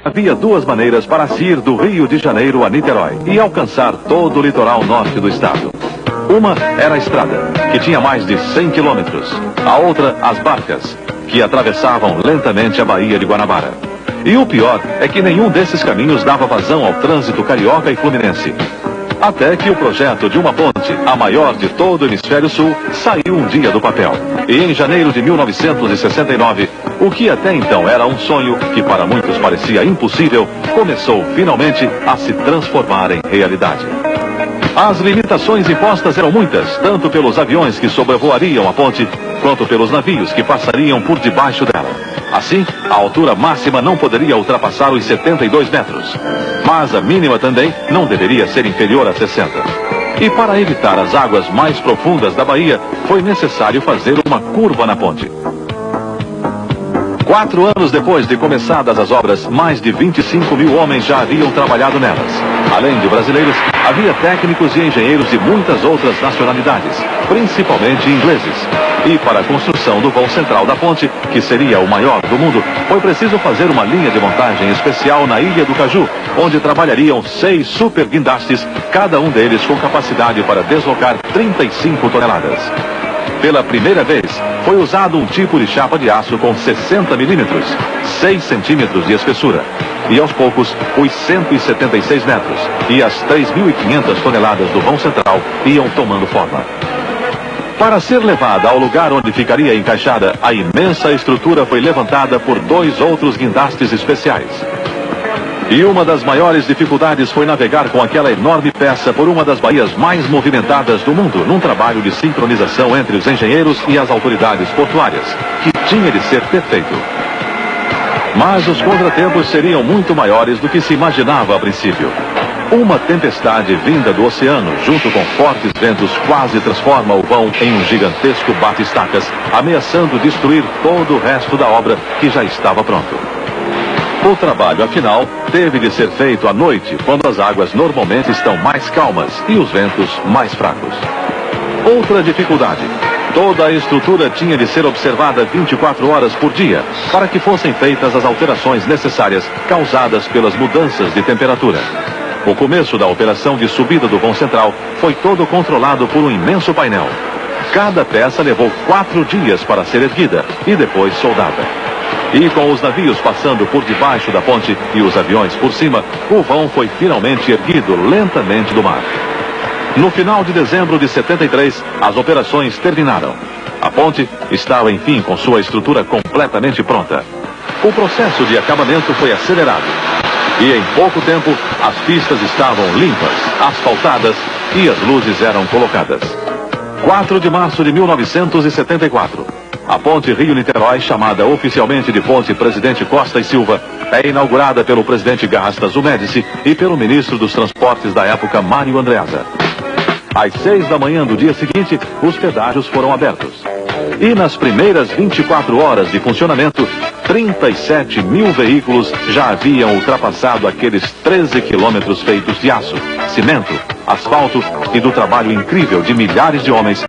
Havia duas maneiras para se ir do Rio de Janeiro a Niterói e alcançar todo o litoral norte do estado. Uma era a estrada, que tinha mais de 100 quilômetros. A outra, as barcas, que atravessavam lentamente a Baía de Guanabara. E o pior é que nenhum desses caminhos dava vazão ao trânsito carioca e fluminense. Até que o projeto de uma ponte, a maior de todo o hemisfério sul, saiu um dia do papel. E em janeiro de 1969, o que até então era um sonho, que para muitos parecia impossível, começou finalmente a se transformar em realidade. As limitações impostas eram muitas, tanto pelos aviões que sobrevoariam a ponte, quanto pelos navios que passariam por debaixo dela. Assim, a altura máxima não poderia ultrapassar os 72 metros. Mas a mínima também não deveria ser inferior a 60. E para evitar as águas mais profundas da baía, foi necessário fazer uma curva na ponte. 4 anos depois de começadas as obras, mais de 25 mil homens já haviam trabalhado nelas. Além de brasileiros, havia técnicos e engenheiros de muitas outras nacionalidades, principalmente ingleses. E para a construção do vão central da ponte, que seria o maior do mundo, foi preciso fazer uma linha de montagem especial na Ilha do Caju, onde trabalhariam 6 super guindastes, cada um deles com capacidade para deslocar 35 toneladas. Pela primeira vez, foi usado um tipo de chapa de aço com 60 milímetros, 6 centímetros de espessura. E aos poucos, os 176 metros e as 3.500 toneladas do vão central iam tomando forma. Para ser levada ao lugar onde ficaria encaixada, a imensa estrutura foi levantada por 2 outros guindastes especiais. E uma das maiores dificuldades foi navegar com aquela enorme peça por uma das baías mais movimentadas do mundo, num trabalho de sincronização entre os engenheiros e as autoridades portuárias, que tinha de ser perfeito. Mas os contratempos seriam muito maiores do que se imaginava a princípio. Uma tempestade vinda do oceano, junto com fortes ventos, quase transforma o vão em um gigantesco bate-estacas, ameaçando destruir todo o resto da obra que já estava pronto. O trabalho, afinal, teve de ser feito à noite, quando as águas normalmente estão mais calmas e os ventos mais fracos. Outra dificuldade: toda a estrutura tinha de ser observada 24 horas por dia, para que fossem feitas as alterações necessárias causadas pelas mudanças de temperatura. O começo da operação de subida do vão central foi todo controlado por um imenso painel. Cada peça levou 4 dias para ser erguida e depois soldada. E com os navios passando por debaixo da ponte e os aviões por cima, o vão foi finalmente erguido lentamente do mar. No final de dezembro de 73, as operações terminaram. A ponte estava, enfim, com sua estrutura completamente pronta. O processo de acabamento foi acelerado. E em pouco tempo, as pistas estavam limpas, asfaltadas e as luzes eram colocadas. 4 de março de 1974. A ponte Rio-Niterói, chamada oficialmente de Ponte Presidente Costa e Silva, é inaugurada pelo presidente Gastas Médici e pelo ministro dos Transportes da época, Mário Andreasa. Às 6 da manhã do dia seguinte, os pedágios foram abertos. E nas primeiras 24 horas de funcionamento, 37 mil veículos já haviam ultrapassado aqueles 13 quilômetros feitos de aço, cimento, asfalto e do trabalho incrível de milhares de homens